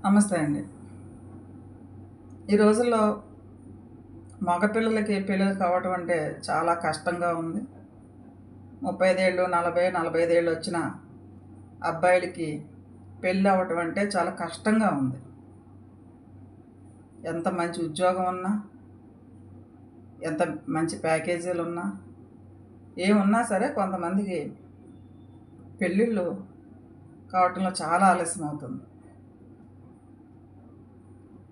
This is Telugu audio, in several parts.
నమస్తే అండి. ఈ రోజుల్లో మగపిల్లలకి పెళ్ళిళ్ళు కావటం అంటే చాలా కష్టంగా ఉంది. 35 ఏళ్ళు, 40, 45 ఏళ్ళు వచ్చిన అబ్బాయిలకి పెళ్ళి అవ్వటం అంటే చాలా కష్టంగా ఉంది. ఎంత మంచి ఉద్యోగం ఉన్నా, ఎంత మంచి ప్యాకేజీలున్నా, ఏమున్నా సరే కొంతమందికి పెళ్ళిళ్ళు కావటంలో చాలా ఆలస్యం అవుతుంది.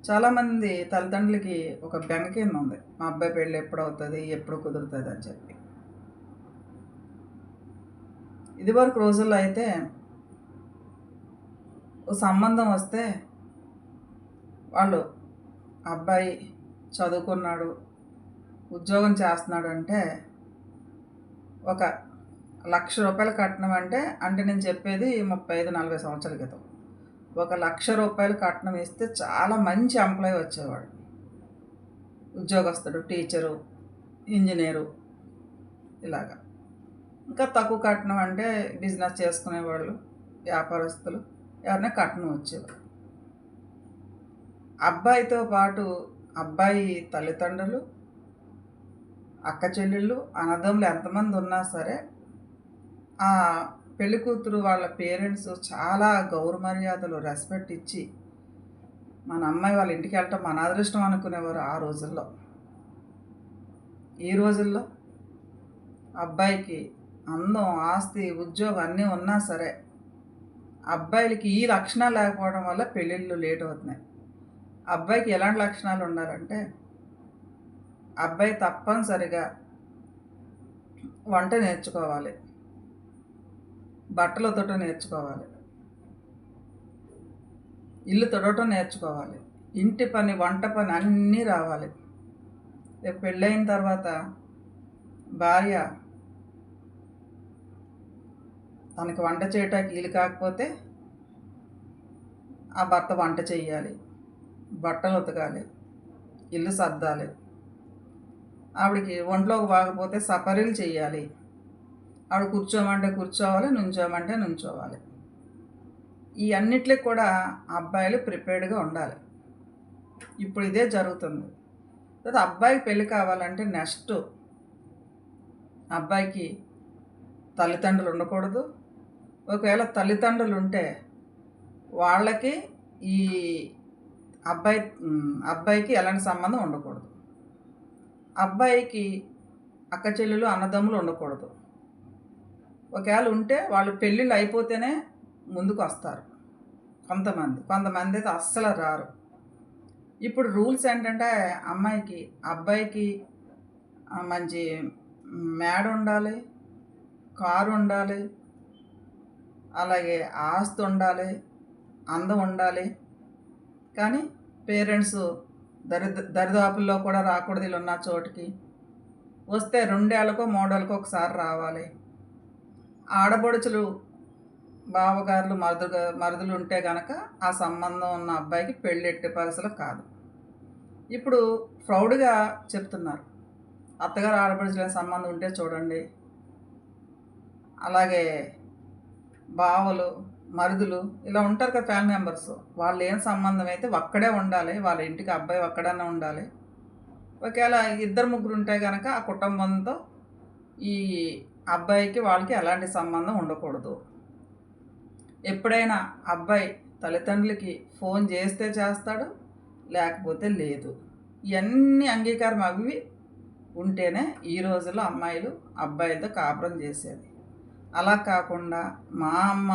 చాలామంది తల్లిదండ్రులకి ఒక బెంగ కింద ఉంది. మా అబ్బాయి పెళ్ళి ఎప్పుడవుతుంది, ఎప్పుడు కుదురుతుంది అని చెప్పి. ఇదివరకు రోజుల్లో అయితే ఓ సంబంధం వస్తే వాళ్ళు అబ్బాయి చదువుకున్నాడు, ఉద్యోగం చేస్తున్నాడు అంటే ఒక ₹1,00,000 కట్నం అంటే నేను చెప్పేది 35-40 సంవత్సరాల క్రితం. ₹1,00,000 కట్నం ఇస్తే చాలా మంచి ఎంప్లాయీ వచ్చేవాడు. ఉద్యోగస్తుడు, టీచరు, ఇంజనీరు ఇలాగా. ఇంకా తక్కువ కట్నం అంటే బిజినెస్ చేసుకునేవాళ్ళు, వ్యాపారస్తులు ఎవరైనా కట్నం వచ్చేవారు. అబ్బాయితో పాటు అబ్బాయి తల్లిదండ్రులు, అక్క చెల్లెళ్ళు, అన్నదమ్ములు ఎంతమంది ఉన్నా సరే ఆ పెళ్లి కూతురు వాళ్ళ పేరెంట్స్ చాలా గౌరవ మర్యాదలు, రెస్పెక్ట్ ఇచ్చి మన అమ్మాయి వాళ్ళ ఇంటికి వెళ్ళటం మన అదృష్టం అనుకునేవారు ఆ రోజుల్లో. ఈ రోజుల్లో అబ్బాయికి అందం, ఆస్తి, ఉద్యోగం అన్నీ ఉన్నా సరే అబ్బాయిలకి ఈ లక్షణాలు లేకపోవడం వల్ల పెళ్ళిళ్ళు లేట్ అవుతున్నాయి. అబ్బాయికి ఎలాంటి లక్షణాలు ఉండాలంటే అబ్బాయి తప్పనిసరిగా వంట నేర్చుకోవాలి, బట్టలు ఉతకటం నేర్చుకోవాలి, ఇల్లు తుడవటం నేర్చుకోవాలి, ఇంటి పని, వంట పని అన్నీ రావాలి. రేపు పెళ్ళైన తర్వాత భార్య తనకి వంట చేయటానికి వీలు కాకపోతే ఆ భర్త వంట చెయ్యాలి, బట్టలు ఉతకాలి, ఇల్లు సర్దాలి, ఆవిడకి ఒంట్లోకి బాగపోతే సపరీలు చెయ్యాలి, ఆవిడ కూర్చోమంటే కూర్చోవాలి, నుంచోమంటే నుంచోవాలి. ఈ అన్నిటికి కూడా అబ్బాయిలు ప్రిపేర్డ్గా ఉండాలి. ఇప్పుడు ఇదే జరుగుతుంది. తర్వాత అబ్బాయికి పెళ్ళి కావాలంటే నెక్స్ట్ అబ్బాయికి తల్లిదండ్రులు ఉండకూడదు. ఒకవేళ తల్లిదండ్రులు ఉంటే వాళ్ళకి ఈ అబ్బాయికి ఎలాంటి సంబంధం ఉండకూడదు. అబ్బాయికి అక్క చెల్లెలు, అన్నదమ్ములు ఉండకూడదు. ఒకవేళ ఉంటే వాళ్ళు పెళ్ళిళ్ళు అయిపోతేనే ముందుకు వస్తారు. కొంతమంది అయితే అస్సలు రారు. ఇప్పుడు రూల్స్ ఏంటంటే అబ్బాయికి మంచి మేడ ఉండాలి, కారు ఉండాలి, అలాగే ఆస్తి ఉండాలి, అందం ఉండాలి. కానీ పేరెంట్స్ దరిదాపుల్లో కూడా రాకూడదు. వీళ్ళు ఉన్న చోటికి వస్తే 2 ఏళ్ళకో 3 ఏళ్ళకో ఒకసారి రావాలి. ఆడపడుచులు, బావగారులు, మరుదులు ఉంటే కనుక ఆ సంబంధం ఉన్న అబ్బాయికి పెళ్ళి ఎట్టి పరిస్థితులు కాదు. ఇప్పుడు ప్రౌడ్గా చెప్తున్నారు, అత్తగారు ఆడపడుచుల సంబంధం ఉంటే చూడండి. అలాగే బావలు, మరుదులు ఇలా ఉంటారు కదా ఫ్యామిలీ మెంబర్స్, వాళ్ళు ఏం సంబంధం అయితే ఒక్కడే ఉండాలి, వాళ్ళ ఇంటికి అబ్బాయి ఒక్కడన్నా ఉండాలి. ఒకవేళ 2-3 ఉంటే కనుక ఆ కుటుంబంతో ఈ అబ్బాయికి వాళ్ళకి ఎలాంటి సంబంధం ఉండకూడదు. ఎప్పుడైనా అబ్బాయి తల్లిదండ్రులకి ఫోన్ చేస్తే చేస్తాడు, లేకపోతే లేదు. ఇవన్నీ అంగీకారం అవి ఉంటేనే ఈ రోజుల్లో అమ్మాయిలు అబ్బాయిలతో కాపురం చేసేది. అలా కాకుండా మా అమ్మ,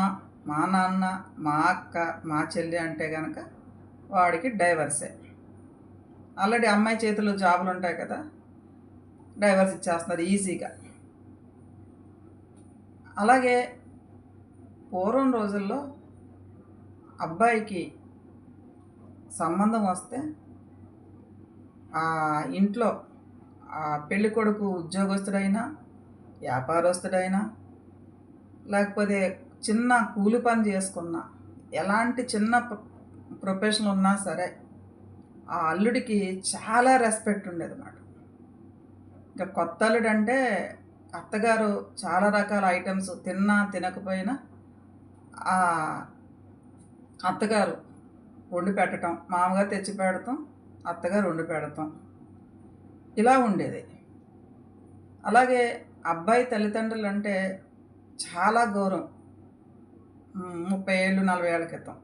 మా నాన్న, మా అక్క, మా చెల్లి అంటే కనుక వాడికి డైవర్సే. ఆల్రెడీ అమ్మాయి చేతిలో జాబులు ఉంటాయి కదా, డైవర్స్ ఇచ్చేస్తున్నారు ఈజీగా. అలాగే పూర్వం రోజుల్లో అబ్బాయికి సంబంధం వస్తే ఆ ఇంట్లో ఆ పెళ్ళి కొడుకు ఉద్యోగస్తుడైనా, వ్యాపారస్తుడైనా, లేకపోతే చిన్న కూలి పని చేసుకున్నా, ఎలాంటి చిన్న ప్రొఫెషన్ ఉన్నా సరే ఆ అల్లుడికి చాలా రెస్పెక్ట్ ఉండేది అన్నమాట. ఇంకా కొత్త అల్లుడు అంటే అత్తగారు చాలా రకాల ఐటమ్స్ తిన్నా తినకపోయినా ఆ అత్తగారు వండి పెట్టడం, మామగారు తెచ్చి పెడతాం, అత్తగారు వండి పెడతాం, ఇలా ఉండేది. అలాగే అబ్బాయి తల్లిదండ్రులు అంటే చాలా గౌరవం. 30 ఏళ్ళు 40 ఏళ్ళ క్రితం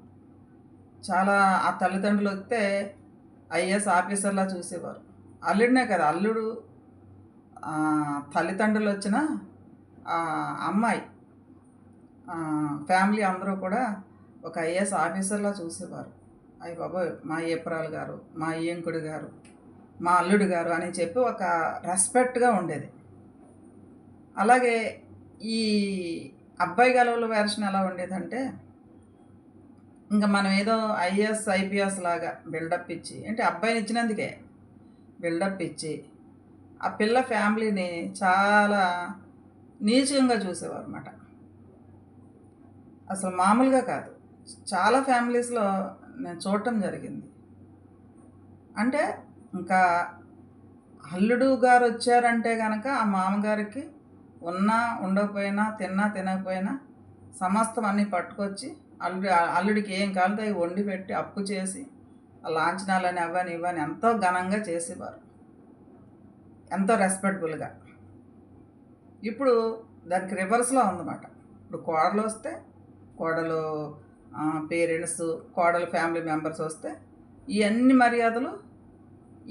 చాలా ఆ తల్లిదండ్రులు వస్తే ఐఏఎస్ ఆఫీసర్లా చూసేవారు. అల్లుడినే కదా, అల్లుడు తల్లిదండ్రులు వచ్చిన అమ్మాయి ఫ్యామిలీ అందరూ కూడా ఒక ఐఏఎస్ ఆఫీసర్లా చూసేవారు. అయ్య బాబోయ్, మా ఏపురాలు గారు, మా ఏంకుడు గారు, మా అల్లుడు గారు అని చెప్పి ఒక రెస్పెక్ట్గా ఉండేది. అలాగే ఈ అబ్బాయి గలవుల వెర్షన్ ఎలా ఉండేదంటే, ఇంకా మనం ఏదో ఐఏఎస్ ఐపీఎస్ లాగా బిల్డప్ ఇచ్చి, అంటే అబ్బాయిని ఇచ్చినందుకే బిల్డప్ ఇచ్చి ఆ పిల్ల ఫ్యామిలీని చాలా నీచంగా చూసేవారు అన్నమాట. అసలు మామూలుగా కాదు, చాలా ఫ్యామిలీస్లో నేను చూడటం జరిగింది. అంటే ఇంకా అల్లుడు గారు వచ్చారంటే కనుక ఆ మామగారికి ఉన్నా ఉండకపోయినా, తిన్నా తినకపోయినా సమస్తం అన్నీ పట్టుకొచ్చి అల్లుడికి ఏం కావాలో అవి వండి పెట్టి అప్పు చేసి లాంఛనాలని అవని ఇవని ఎంతో ఘనంగా చేసేవారు, ఎంతో రెస్పెక్టబుల్గా. ఇప్పుడు దానికి రివర్స్లో ఉందన్నమాట. ఇప్పుడు కోడలు వస్తే కోడలు పేరెంట్స్, కోడలు ఫ్యామిలీ మెంబర్స్ వస్తే ఈ అన్ని మర్యాదలు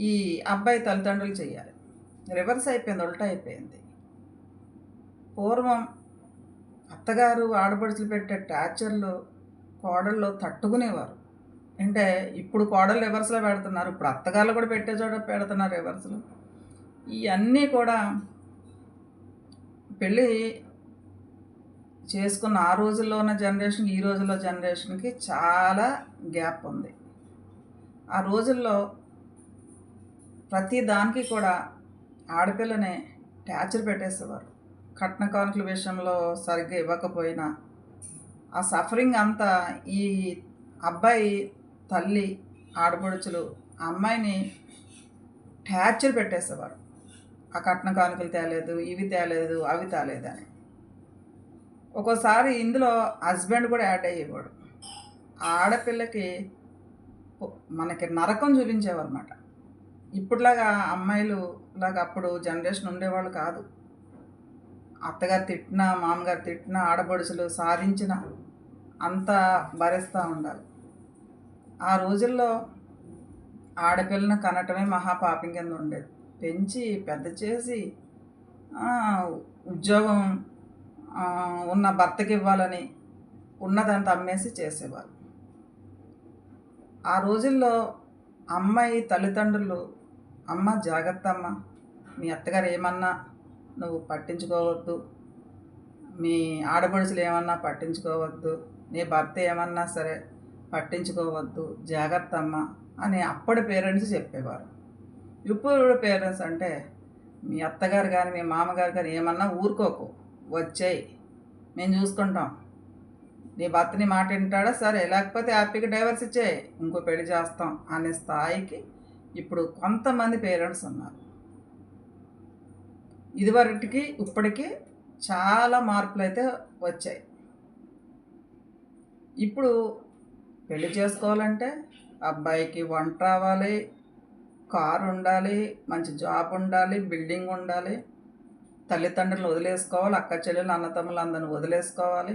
ఈ అబ్బాయి తల్లిదండ్రులు చేయాలి. రివర్స్ అయిపోయింది, ఉల్టా అయిపోయింది. పూర్వం అత్తగారు ఆడపడుచులు పెట్టే టార్చర్లు కోడళ్ళు తట్టుకునేవారు. అంటే ఇప్పుడు కోడలు రివర్స్లో పెడుతున్నారు, ఇప్పుడు అత్తగారులు కూడా పెట్టే చోట పెడుతున్నారు రివర్స్లు. ఇవన్నీ కూడా పెళ్ళి చేసుకున్న ఆ రోజుల్లో ఉన్న జనరేషన్ ఈ రోజుల్లో జనరేషన్కి చాలా గ్యాప్ ఉంది. ఆ రోజుల్లో ప్రతి దానికి కూడా ఆడపిల్లని టార్చర్ పెట్టేసేవారు. కట్న కానుకల విషయంలో సరిగ్గా ఇవ్వకపోయినా ఆ సఫరింగ్ అంతా ఈ అబ్బాయి తల్లి ఆడపడుచులు అమ్మాయిని టార్చర్ పెట్టేసేవారు. ఆ కట్న కానుకలు తేలేదు, ఇవి తేలేదు, అవి తేలేదని. ఒక్కోసారి ఇందులో హస్బెండ్ కూడా యాడ్ అయ్యేవాడు. ఆడపిల్లకి మనకి నరకం చూపించేవారు అన్నమాట. ఇప్పుడులాగా అమ్మాయిలు లాగా అప్పుడు జనరేషన్ ఉండేవాళ్ళు కాదు. అత్తగారు తిట్టినా, మామగారు తిట్టినా, ఆడపడుచులు సాధించిన అంతా భరిస్తూ ఉండాలి. ఆ రోజుల్లో ఆడపిల్లను కనటమే మహాపాపం కింద ఉండేది. పెంచి పెద్ద చేసి ఉద్యోగం ఉన్న భర్తకి ఇవ్వాలని ఉన్నదంతా అమ్మేసి చేసేవారు. ఆ రోజుల్లో అమ్మాయి తల్లిదండ్రులు, అమ్మ జాగ్రత్త అమ్మ, మీ అత్తగారు ఏమన్నా నువ్వు పట్టించుకోవద్దు, మీ ఆడపడుచులు ఏమన్నా పట్టించుకోవద్దు, నీ భర్త ఏమన్నా సరే పట్టించుకోవద్దు, జాగ్రత్త అమ్మ అని అప్పటి పేరెంట్స్ చెప్పేవారు. ఇప్పుడు పేరెంట్స్ అంటే, మీ అత్తగారు కానీ మీ మామగారు కానీ ఏమన్నా ఊరుకోకు, వచ్చేయి, మేము చూసుకుంటాం, నీ భర్తని మాట వింటాడా సరే, లేకపోతే హ్యాపీగా డైవర్స్ ఇచ్చేయి, ఇంకో పెళ్లి చేస్తాం అనే స్థాయికి ఇప్పుడు కొంతమంది పేరెంట్స్ ఉన్నారు. ఇదివరకి ఇప్పటికీ చాలా మార్పులు అయితే వచ్చాయి. ఇప్పుడు పెళ్లి చేసుకోవాలంటే అబ్బాయికి వంట రావాలి, కారు ఉండాలి, మంచి జాబ్ ఉండాలి, బిల్డింగ్ ఉండాలి, తల్లిదండ్రులు వదిలేసుకోవాలి, అక్క చెల్లెలు అన్నతమ్ములు అందరిని వదిలేసుకోవాలి.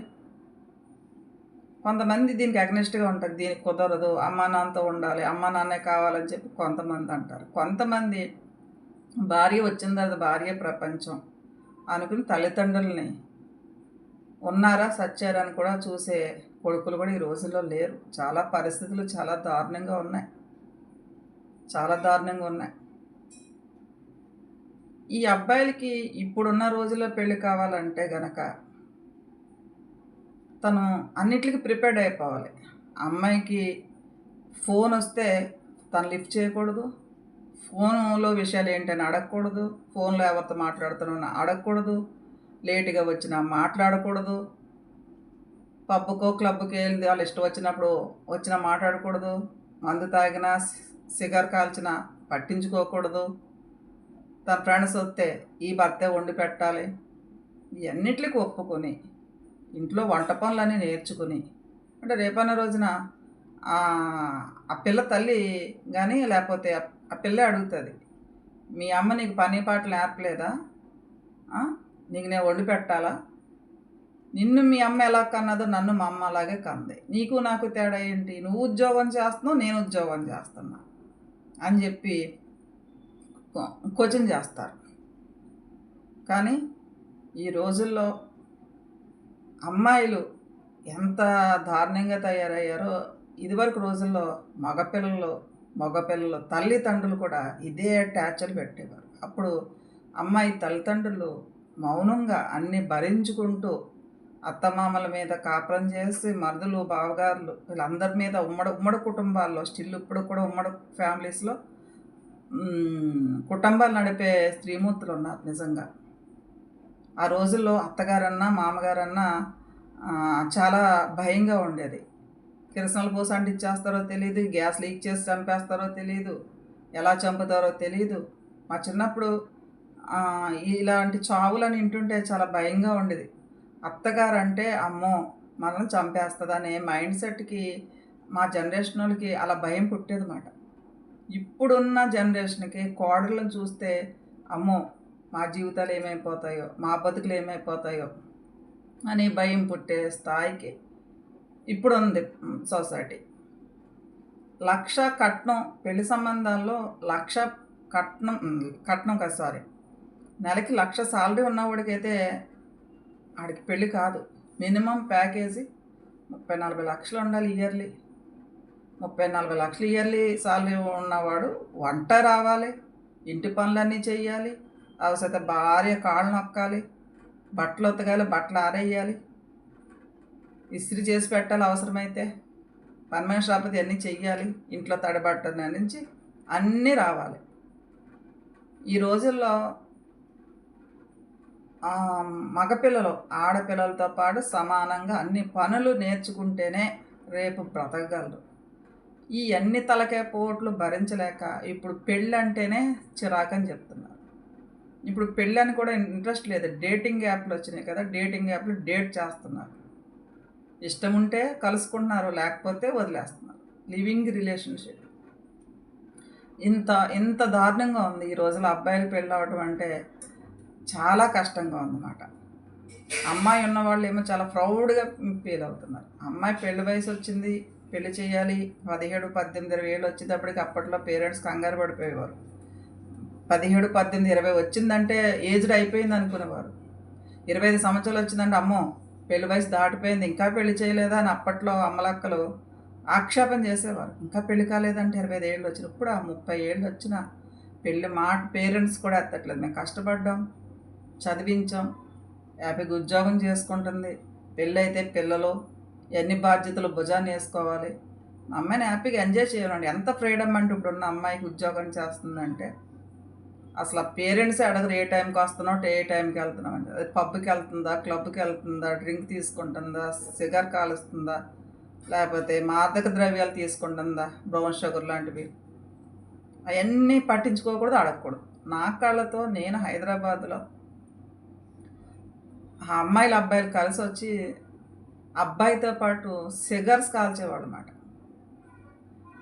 కొంతమంది దీనికి అగ్నెస్ట్గా ఉంటుంది, దీనికి కుదరదు, అమ్మా నాన్నతో ఉండాలి, అమ్మా నాన్నే కావాలని చెప్పి కొంతమంది అంటారు. కొంతమంది భార్య వచ్చిన తర్వాత భార్య ప్రపంచం అనుకుని తల్లిదండ్రులని ఉన్నారా సచ్చారని కూడా చూసే కొడుకులు కూడా ఈ రోజుల్లో లేరు. చాలా పరిస్థితులు చాలా దారుణంగా ఉన్నాయి, చాలా దారుణంగా ఉన్నాయి. ఈ అబ్బాయిలకి ఇప్పుడున్న రోజుల్లో పెళ్ళి కావాలంటే గనక తను అన్నిటికీ ప్రిపేర్డ్ అయిపోవాలి. అమ్మాయికి ఫోన్ వస్తే తను లిఫ్ట్ చేయకూడదు, ఫోన్లో విషయాలు ఏంటని అడగకూడదు, ఫోన్లో ఎవరితో మాట్లాడుతున్నా అడగకూడదు, లేటుగా వచ్చినా మాట్లాడకూడదు, పబ్బుకో క్లబ్కి వెళ్ళి వాళ్ళు ఇష్టం వచ్చినా మాట్లాడకూడదు, మందు తాగినా సిగర్ కాల్చినా పట్టించుకోకూడదు, తన ఫ్రెండ్స్ వస్తే ఈ భర్తే వండి పెట్టాలి. ఇవన్నిటికి ఒప్పుకొని ఇంట్లో వంట పనులన్నీ నేర్చుకుని, అంటే రేపన్న రోజున ఆ ఆ పిల్ల తల్లి కానీ లేకపోతే ఆ పిల్లే అడుగుతుంది, మీ అమ్మ నీకు పని పాటలు నేర్పలేదా? ఆ? నీకు నేను వండి పెట్టాలా? నిన్ను మీ అమ్మ ఎలా కన్నదో నన్ను మా అమ్మ అలాగే కంది. నీకు నాకు తేడా ఏంటి? నువ్వు ఉద్యోగం చేస్తున్నావు, నేను ఉద్యోగం చేస్తున్నా అని చెప్పి క్వశ్చన్ చేస్తారు. కానీ ఈ రోజుల్లో అమ్మాయిలు ఎంత దారుణంగా తయారయ్యారో, ఇదివరకు రోజుల్లో మగపిల్లలు తల్లిదండ్రులు కూడా ఇదే టార్చర్ పెట్టేవారు. అప్పుడు అమ్మాయి తల్లిదండ్రులు మౌనంగా అన్నీ భరించుకుంటూ అత్తమామల మీద కాపురం చేసి, మరుదులు బావగారులు వీళ్ళందరి మీద ఉమ్మడి కుటుంబాల్లో స్టిల్ ఇప్పుడు కూడా ఉమ్మడి ఫ్యామిలీస్లో కుటుంబాలు నడిపే స్త్రీమూర్తులు ఉన్నారు నిజంగా. ఆ రోజుల్లో అత్తగారన్నా మామగారన్నా చాలా భయంగా ఉండేది. కిరసనాలు పోసి అంటించేస్తారో తెలియదు, గ్యాస్ లీక్ చేసి చంపేస్తారో తెలియదు, ఎలా చంపుతారో తెలియదు. మా చిన్నప్పుడు ఇలాంటి చావులని వింటుంటే చాలా భయంగా ఉండేది. అత్తగారంటే అమ్మో మనల్ని చంపేస్తుందనే మైండ్ సెట్కి మా జనరేషన్ వాళ్ళకి అలా భయం పుట్టేదన్నమాట. ఇప్పుడున్న జనరేషన్కి కోడళ్ళను చూస్తే అమ్మో మా జీవితాలు ఏమైపోతాయో, మా బతుకులు ఏమైపోతాయో అని భయం పుట్టే స్థాయికి ఇప్పుడు ఉంది సొసైటీ. 1,00,000 కట్నం పెళ్లి సంబంధాల్లో 1,00,000 కట్నం కాదు సారీ, నెలకి 1,00,000 సాలరీ ఉన్నవాడికైతే ఆడికి పెళ్ళి కాదు. మినిమం ప్యాకేజీ 30-40 లక్షలు ఉండాలి ఇయర్లీ. 30-40 లక్షలు ఇయర్లీ సాలరీ ఉన్నవాడు వంట రావాలి, ఇంటి పనులన్నీ చెయ్యాలి, అవసరమైతే భార్య కాళ్ళు నొక్కాలి, బట్టలు ఉతకాలి, బట్టలు ఆరేయాలి, ఇస్త్రీ చేసి పెట్టాలి, అవసరమైతే పని మనిషి రాకపోతే అన్నీ చెయ్యాలి, ఇంట్లో తడబట్ట నుంచి అన్నీ రావాలి. ఈ రోజుల్లో మగపిల్లలు ఆడపిల్లలతో పాటు సమానంగా అన్ని పనులు నేర్చుకుంటేనే రేపు బ్రతకగలరు. ఈ అన్ని తలకే పోట్లు భరించలేక ఇప్పుడు పెళ్ళి అంటేనే చిరాకని చెప్తున్నారు. ఇప్పుడు పెళ్ళి అని కూడా ఇంట్రెస్ట్ లేదు. డేటింగ్ యాప్లు వచ్చినాయి కదా, డేటింగ్ యాప్లు డేట్ చేస్తున్నారు. ఇష్టం ఉంటే కలుసుకుంటున్నారు, లేకపోతే వదిలేస్తున్నారు. లివింగ్ రిలేషన్షిప్ ఇంత దారుణంగా ఉంది ఈ రోజుల్లో. అబ్బాయిలు పెళ్ళి అవ్వడం అంటే చాలా కష్టంగా ఉందన్నమాట. అమ్మాయి ఉన్నవాళ్ళు ఏమో చాలా ప్రౌడ్గా ఫీల్ అవుతున్నారు. అమ్మాయి పెళ్లి వయసు వచ్చింది, పెళ్లి చేయాలి, 17-18 ఏళ్ళు వచ్చేటప్పటికి అప్పట్లో పేరెంట్స్ కంగారు పడిపోయేవారు. 17, 18, 20 వచ్చిందంటే ఏజ్డ్ అయిపోయింది అనుకునేవారు. 25 సంవత్సరాలు వచ్చిందంటే అమ్మో పెళ్లి వయసు దాటిపోయింది, ఇంకా పెళ్లి చేయలేదా అని అప్పట్లో అమ్మలక్కలు ఆక్షేపం చేసేవారు. ఇంకా పెళ్లి కాలేదంటే 25 ఏళ్ళు వచ్చిన, ఇప్పుడు 30 ఏళ్ళు వచ్చిన పెళ్ళి మాట పేరెంట్స్ కూడా ఎత్తట్లేదు. మేము కష్టపడ్డాం, చదివించాం, హ్యాపీగా ఉద్యోగం చేసుకుంటుంది, పెళ్ళి అయితే పిల్లలు ఎన్ని బాధ్యతలు భుజాన్ని వేసుకోవాలి, మా అమ్మాయిని హ్యాపీగా ఎంజాయ్ చేయాలండి. ఎంత ఫ్రీడమ్ అంటే ఇప్పుడున్న అమ్మాయికి ఉద్యోగం చేస్తుందంటే అసలు పేరెంట్సే అడగరు ఏ టైంకి వస్తున్నావు, ఏ టైంకి వెళ్తున్నావు అంటే. అది పబ్కి వెళ్తుందా, క్లబ్కి వెళ్తుందా, డ్రింక్ తీసుకుంటుందా, సిగర్ కాలుస్తుందా, లేకపోతే మాదక ద్రవ్యాలు తీసుకుంటుందా, బ్రౌన్ షుగర్ లాంటివి, అవన్నీ పట్టించుకోకూడదు, అడగకూడదు. నా కళ్ళతో నేను హైదరాబాద్లో ఆ అమ్మాయిలు అబ్బాయిలు కలిసి వచ్చి అబ్బాయితో పాటు సిగర్స్ కాల్చేవాడు అన్నమాట.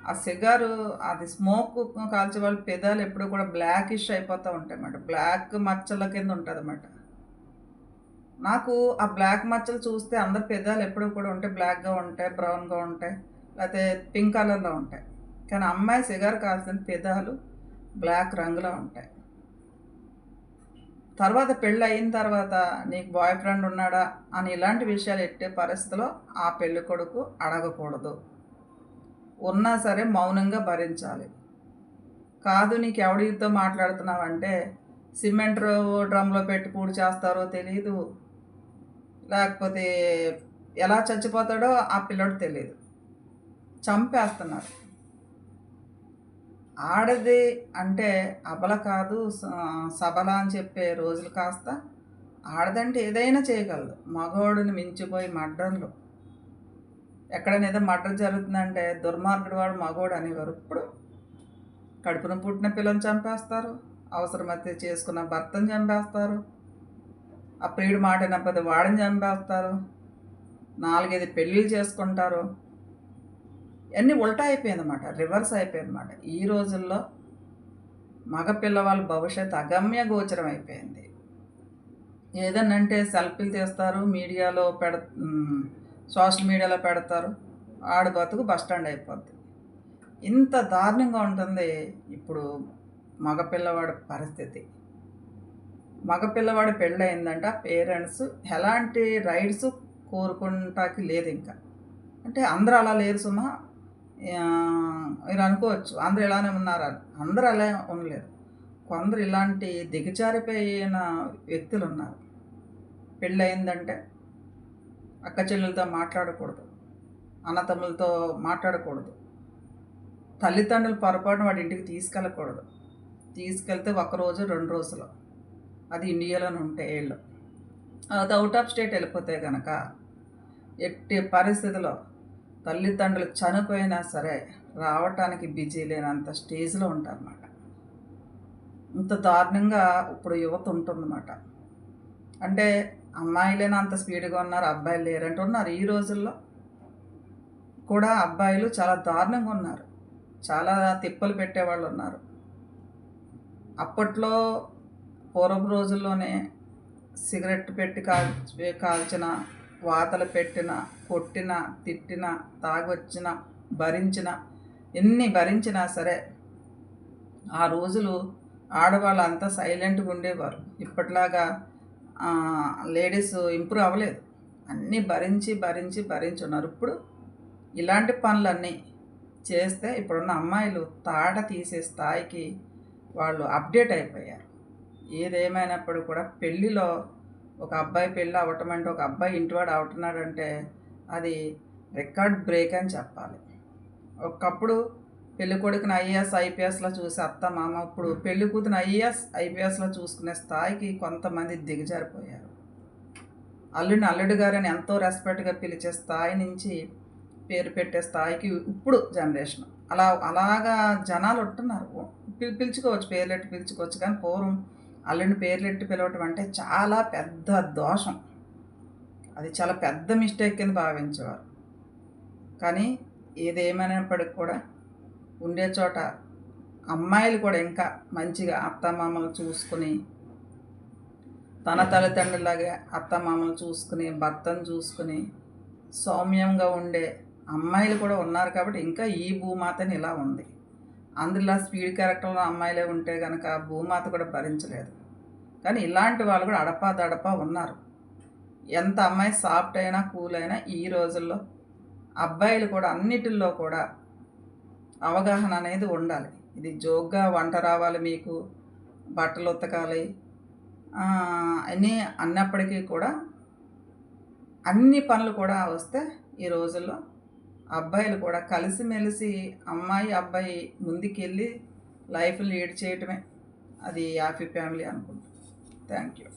ఆ సిగారు అది స్మోక్ కాల్చే వాళ్ళు పెదాలు ఎప్పుడు కూడా బ్లాకిష్ అయిపోతూ ఉంటాయి అన్నమాట. బ్లాక్ మచ్చల కింద ఉంటుంది అన్నమాట. నాకు ఆ బ్లాక్ మచ్చలు చూస్తే అందరి పెదాలు ఎప్పుడు కూడా ఉంటాయి, బ్లాక్గా ఉంటాయి, బ్రౌన్గా ఉంటాయి, లేకపోతే పింక్ కలర్లో ఉంటాయి. కానీ అమ్మాయి సిగారు కాల్చిన పెదాలు బ్లాక్ రంగులో ఉంటాయి. తర్వాత పెళ్ళి అయిన తర్వాత నీకు బాయ్ ఫ్రెండ్ ఉన్నాడా అని ఇలాంటి విషయాలు ఎట్టే పరిస్థితిలో ఆ పెళ్ళి కొడుకు అడగకూడదు. ఉన్నా సరే మౌనంగా భరించాలి. కాదు నీకు ఎవడితో మాట్లాడుతున్నావంటే సిమెంట్ డ్రమ్లో పెట్టి పూడి చేస్తారో తెలియదు, లేకపోతే ఎలా చచ్చిపోతాడో ఆ పిల్లడు తెలియదు, చంపేస్తున్నారు. ఆడది అంటే అబల కాదు సబల అని చెప్పే రోజులు కాస్త ఆడదంటే ఏదైనా చేయగలదు. మగవాడిని మించిపోయి మర్డర్లు, ఎక్కడైనా ఏదో మర్డర్ జరుగుతుందంటే దుర్మార్గుడు వాడు మగవాడు అనేవారు. ఇప్పుడు కడుపున పుట్టిన పిల్లల్ని చంపేస్తారు, అవసరమైతే చేసుకున్న భర్తను చంపేస్తారు, ఆ ప్రియుడు మాట వినకపోతే వాడిని చంపేస్తారు, 4-5 పెళ్ళిళ్ళు చేసుకుంటారు. అన్నీ ఉల్టా అయిపోయిందన్నమాట, రివర్స్ అయిపోయిందన్నమాట. ఈ రోజుల్లో మగ పిల్లవాళ్ళ భవిష్యత్తు అగమ్య గోచరం అయిపోయింది. ఏదన్నంటే సెల్ఫీలు తీస్తారు, మీడియాలో సోషల్ మీడియాలో పెడతారు, ఆడు బతుకు బస్టాండ్ అయిపోద్ది. ఇంత దారుణంగా ఉంటుంది ఇప్పుడు మగపిల్లవాడి పరిస్థితి. మగపిల్లవాడి పెళ్ళయిందంటే పేరెంట్స్ ఎలాంటి రైట్స్ కోరుకుంటాకి లేదు ఇంకా. అంటే అందరూ అలా లేరు సుమా. మీరు అనుకోవచ్చు అందరూ ఇలానే ఉన్నారని. అందరూ అలా ఉండలేరు. కొందరు ఇలాంటి దిగజారిపోయిన వ్యక్తులు ఉన్నారు. పెళ్ళయిందంటే అక్క చెల్లెలతో మాట్లాడకూడదు, అన్నతమ్ములతో మాట్లాడకూడదు, తల్లిదండ్రులు పొరపాటున వాడి ఇంటికి తీసుకెళ్ళకూడదు. తీసుకెళ్తే 1 రోజు 2 రోజులు, అది ఇండియాలోనే ఉంటే ఏళ్ళు. అది అవుట్ ఆఫ్ స్టేట్ వెళ్ళిపోతే కనుక ఎట్టి పరిస్థితిలో తల్లిదండ్రులు చనిపోయినా సరే రావటానికి బిజీ లేనంత స్టేజ్లో ఉంటారన్నమాట. ఇంత దారుణంగా ఇప్పుడు యువత ఉంటుందన్నమాట. అంటే అమ్మాయిలేనా అంత స్పీడ్గా ఉన్నారు, అబ్బాయిలు లేరంటూ ఉన్నారు. ఈ రోజుల్లో కూడా అబ్బాయిలు చాలా దారుణంగా ఉన్నారు, చాలా తిప్పలు పెట్టేవాళ్ళు ఉన్నారు. అప్పట్లో పూర్వపు రోజుల్లోనే సిగరెట్ పెట్టి కాల్చిన, వాతలు పెట్టిన, కొట్టిన, తిట్టిన, తాగొచ్చిన, భరించిన, ఎన్ని భరించినా సరే ఆ రోజులు ఆడవాళ్ళు అంతా సైలెంట్గా ఉండేవారు. ఇప్పట్లాగా లేడీస్ ఇంప్రూవ్ అవ్వలేదు. అన్నీ భరించి భరించి భరించి ఉన్నారు. ఇప్పుడు ఇలాంటి పనులన్నీ చేస్తే ఇప్పుడున్న అమ్మాయిలు తాట తీసే స్థాయికి వాళ్ళు అప్డేట్ అయిపోయారు. ఏదేమైనప్పుడు కూడా పెళ్ళిలో ఒక అబ్బాయి పెళ్ళి అవ్వటం అంటే, ఒక అబ్బాయి ఇంటివాడు అవుతున్నాడంటే అది రికార్డ్ బ్రేక్ అని చెప్పాలి. ఒకప్పుడు పెళ్లి కొడుకుని ఐఏఎస్ ఐపీఎస్లో చూసి అత్త మామ, ఇప్పుడు పెళ్లి కూతురు ఐఏఎస్ ఐపీఎస్లో చూసుకునే స్థాయికి కొంతమంది దిగజారిపోయారు. అల్లుడిని అల్లుడు గారని ఎంతో రెస్పెక్ట్గా పిలిచే స్థాయి నుంచి పేరు పెట్టే స్థాయికి ఇప్పుడు జనరేషన్ అలాగా జనాలు ఉంటున్నారు. పిలుచుకోవచ్చు, పేర్లెట్టి పిలుచుకోవచ్చు, కానీ పూర్వం అల్లుడిని పేర్లెట్టి పిలవటం అంటే చాలా పెద్ద దోషం, అది చాలా పెద్ద మిస్టేక్ కింద భావించేవారు. కానీ ఏదేమైనప్పటికి కూడా ఉండే చోట అమ్మాయిలు కూడా ఇంకా మంచిగా అత్తమామలు చూసుకుని, తన తల్లిదండ్రులాగే అత్తమామలు చూసుకుని, భర్తను చూసుకుని సౌమ్యంగా ఉండే అమ్మాయిలు కూడా ఉన్నారు. కాబట్టి ఇంకా ఈ భూమాతని ఇలా ఉంది. అందులో స్పీడ్ క్యారెక్టర్లో అమ్మాయిలే ఉంటే కనుక భూమాత కూడా భరించలేదు. కానీ ఇలాంటి వాళ్ళు కూడా అడపా దడపా ఉన్నారు. ఎంత అమ్మాయి సాఫ్ట్ అయినా కూల్ అయినా ఈ రోజుల్లో అబ్బాయిలు కూడా అన్నిటిల్లో కూడా అవగాహన అనేది ఉండాలి. ఇది జోక్గా వంట రావాలి, మీకు బట్టలు ఉతకాలి అన్నీ అన్నప్పటికీ కూడా అన్ని పనులు కూడా వస్తే ఈ రోజుల్లో అబ్బాయిలు కూడా కలిసిమెలిసి అమ్మాయి అబ్బాయి ముందుకెళ్ళి లైఫ్ లీడ్ చేయటమే అది హ్యాపీ ఫ్యామిలీ అనుకుంటా. Thank you.